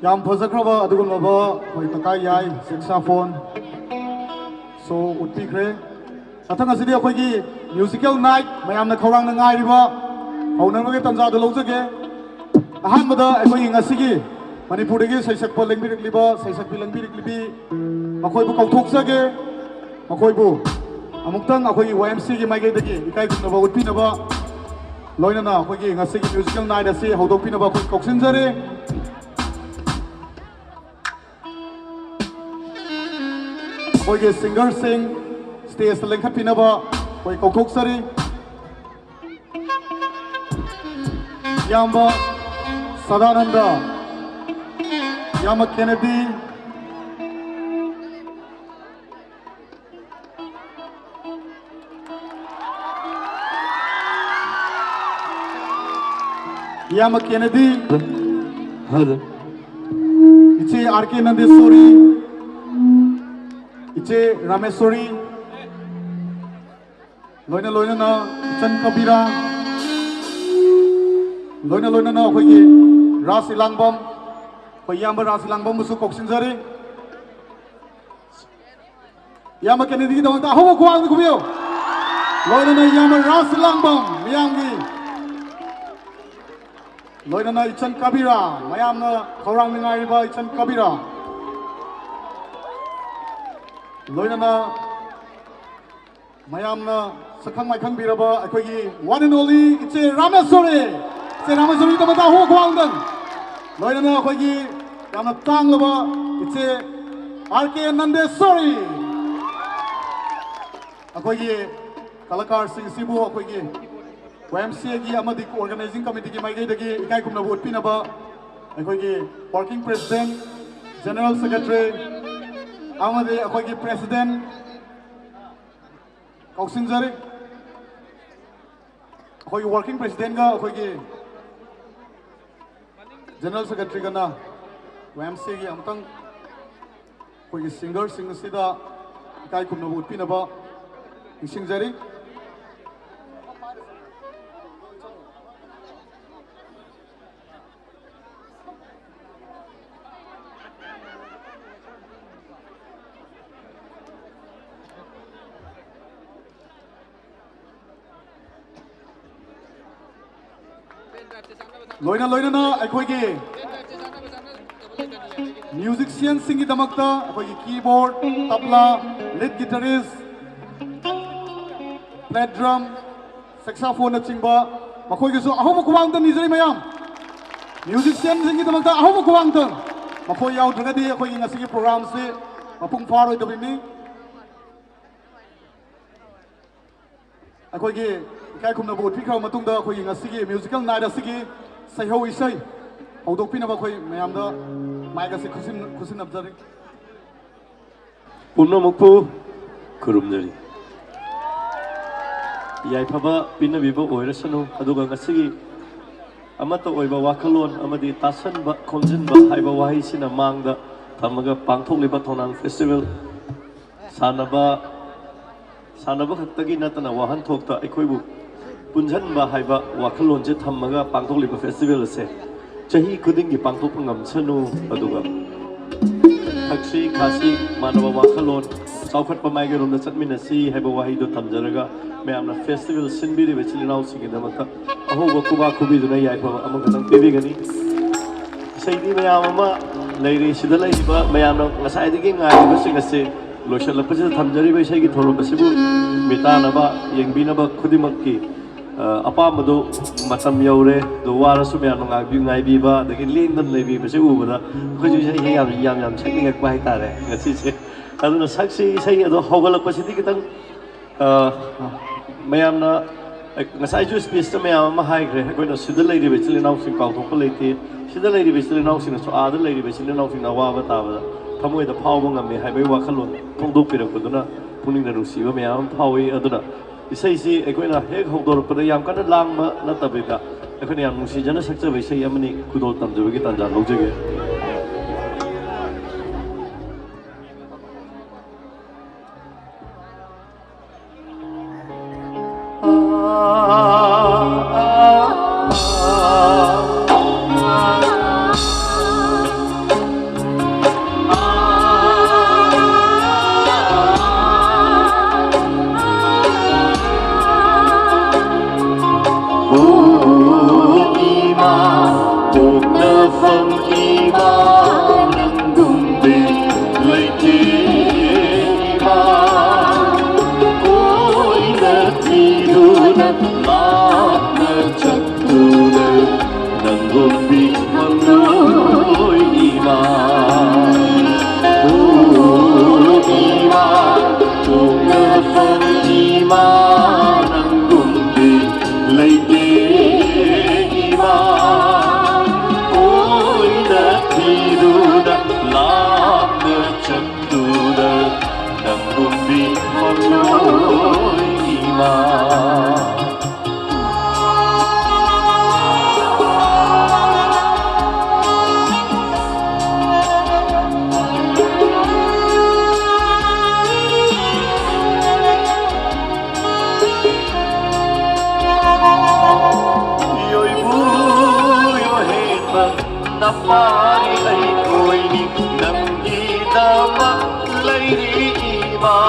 ꯌꯥꯝ ꯐꯖꯈ꯭ꯔꯕ ꯑꯗꯨꯒꯨꯝꯂꯕ ꯑꯩꯈꯣꯏ ꯀꯀꯥ ꯌꯥꯏ ꯁꯦꯛꯁꯥꯐꯣꯟ ꯁꯣ ꯎꯠꯄꯤꯈ꯭ꯔꯦ ꯃꯊꯪ ꯑꯁꯤꯗꯤ ꯑꯩꯈꯣꯏꯒꯤ म्यूजिकल नाइट ꯃꯌꯥꯝꯅ ꯈꯧꯔꯥꯡꯅ ꯉꯥꯏꯔꯤꯕ ꯍꯧꯅꯕꯒꯤ ꯇꯟꯖꯥꯗꯨ ꯂꯧꯖꯒꯦ ꯑꯍꯥꯟꯕꯗ ꯑꯩꯈꯣꯏꯒꯤ ꯉꯁꯤꯒꯤ ꯃꯅꯤꯄꯨꯔꯗꯒꯤ ꯁꯩꯁꯛꯄ ꯂꯦꯡꯕꯤꯔꯛꯂꯤꯕ ꯁꯩꯁꯛꯄꯤ ꯂꯦꯡꯕꯤꯔꯛꯂꯤꯕꯤ ꯃꯈꯣꯏꯕꯨ ꯀꯧꯊꯣꯛꯆꯒꯦ ꯃꯈꯣꯏꯕꯨ ꯑꯃꯨꯛꯇꯪ ꯑꯩꯈꯣꯏꯒꯤ YMCꯒꯤ ꯃꯥꯏꯀꯩꯗꯒꯤ ꯏꯀꯥꯏ ꯈꯨꯝꯅꯕ ꯎꯠꯄꯤꯅꯕ ꯂꯣꯏꯅꯅ ꯑꯩꯈꯣꯏꯒꯤ ꯉꯁꯤꯒꯤ म्यूजिकल नाइट ꯑꯁꯤ ꯍꯧꯗꯣꯛꯄꯤꯅꯕ ꯑꯩꯈꯣꯏ ꯀꯧꯁꯤꯟꯖꯔꯤ ꯑꯩꯈꯣꯏꯒꯤ ꯁꯤꯡꯒꯔꯁꯤꯡ स्टेज लेंखꯠꯄꯤꯅꯕ ꯑꯩꯈꯣꯏ ꯀꯧꯊꯣꯛꯆꯔꯤ ꯏꯌꯥꯝꯕ ꯁदानंद ꯏꯌꯥꯝꯕ ꯀꯦꯅꯦꯗꯤ ꯏꯌꯥꯝꯕ ꯀꯦꯅꯦꯗꯤ इचे आर.के. नंदेश्वरी इचे रामेश्वरी लोइना लोइना चन कबीरा लोइना अखोगी रास इलांगबम याम रास इलांगबम मुसु कौशनजरी याम केनेडी की दमता हो खुआंग खुबियो लोइना याम रास इलांगबम मियांगी लोइना इचन कबीरा मयाम खौरांग निगारिबा इचन कबीरा लोइना मयामना सखंग माइखंग बिरबा अखोगी वन एंड ओनली इचे रामेश्वरी तमता हो खुआंगदन लोइना अखोगी यामना तांगलबा इचे आर.के. नंदेश्वरी अखोगी कलाकार सिंह सिबु अखोगी YMC की अमदी ऑर्गेनाइजिंग कमिटी की माइकैदगी इकाई खुमनबु उत्पिनबा अखोगी वर्किंग प्रेसिडेंट जनरल सेक्रेटरी अमदी अखोगी प्रेसिडेंट कौशनजरी अखोगी वर्किंग प्रेसिडेंट का अखोगी जनरल सेक्रेटरी का ना YMC की अमतंग अखोगी सिंगर सिंग सिदा इकाई खुमनबु उत्पिनबा निसिंगजरी लोइना लोइना अखोगी म्यूजिशियन सिंगी दमकता अखोगी कीबोर्ड तबला लीड गिटारिस्ट प्लेट ड्रम सेक्साफोन चिंबा मखोगी सो अहोम खुवांग तन निजरी मयाम म्यूजिशियन सिंगी दमकता अहोम खुवांग तन मखोई याउद्रगदी अखोगी ngasiगी प्रोग्राम से मपुंग फारोय दबिनी अखोगी इकाई खुमनबु उत्पिखा मतुंगदा अखोगी ngasiगी म्यूजिकल नाइट असिगी सैहौ इसै हौदोकपिनबा अखोई मयामदा माइक असे खुसिनबजरी पुनमुखु खुरुमजरी याइफबा पिनबिबो ओइरसनु अदुगा ngasiगी अमतो ओइबा वाखलोन अमदि तासनबा खोमजिनबा हाइबा वाहिसिना मांगदा थमगा पांगथोकलिबा थोनांग फेस्टिवल सानबा खक्तगी नतना वाहन थोकता अखोइबु पुंजनबा हाइबा वाखलोन जे थमगा पांगथोकलिबा फेस्टिवल से चही खुदिंगी पांगथोकपा ngamsanu अदुगा थक्सी खासी मानवा वाखलोन चाउखटपा माइगेरोम चटमिनसी हाइबा वाहिदो थमजरगा मैमना फेस्टिवल सिनबिरिबे चिलिनाउ सिंगिदमका अहोबा कुबा खुबिदुना याइफबा अमगतंग पिबिगनी सैदी मैम अमा लेरी सिदा लेरिबा मैमना ngसाइदगी ngaइबा सिंगसे लोइसलपसे थमजरिबा इसैगी थोरम असिबु मितानबा येंबिनबा खुदिमक्की अपामदो मतम यौरे दो वारसु मैम ngaइबीबा दगी लेंदन लेबीबसे उबदा खजु इसै याम सकनिंगकबा हाइतारे ngasiसे अदुना सक्सी इसै अदो हौगलपसिदि कितंग मैमना ngसाइजु स्पेस मैम अमा हाइग्रे अखोइना सिदा लेरिबे चिलिनाउसिंग काउथोकपा लेते सिदा लेरिबे चिलिनाउसिंग सो आदा लेरिबे चिलिनाउसिंग अवाबा ताबदा थमोइदा फावबा ngame हाइबै वाखलोन फोंदोकपिरकदुना पुनिंगना नुसिबा मैम फावै अदुना इसैसी अखोइना हेक हौदोरपदा याम कन लांगबा नतबिदा अखोइना याम नुसिजना सक्चबा इसै अमनि खुदोल तमजबगी तंजा लौजगे ima nang gumbi leite ima koi na tidu na laat na chatu na nang gumbi manoi ima ima tung na phong ima nang gumbi leite ima koi na tidu na laat na chatu na nang gumbi manoi ima Napari ay ko'y nang idama lay ima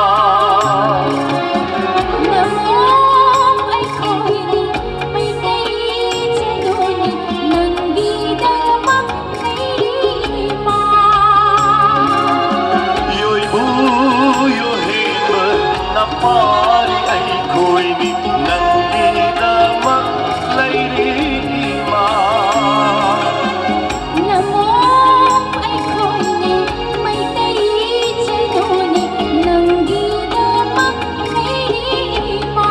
Namong ay ko'y may kait sa dunin nang didamak lay ima Yo'y buyo himan napari ay ko'y nang idama lay ima Namong ay ko'y may kait sa dunin nang didamak lay ima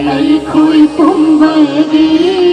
Ay ko'y pumbagi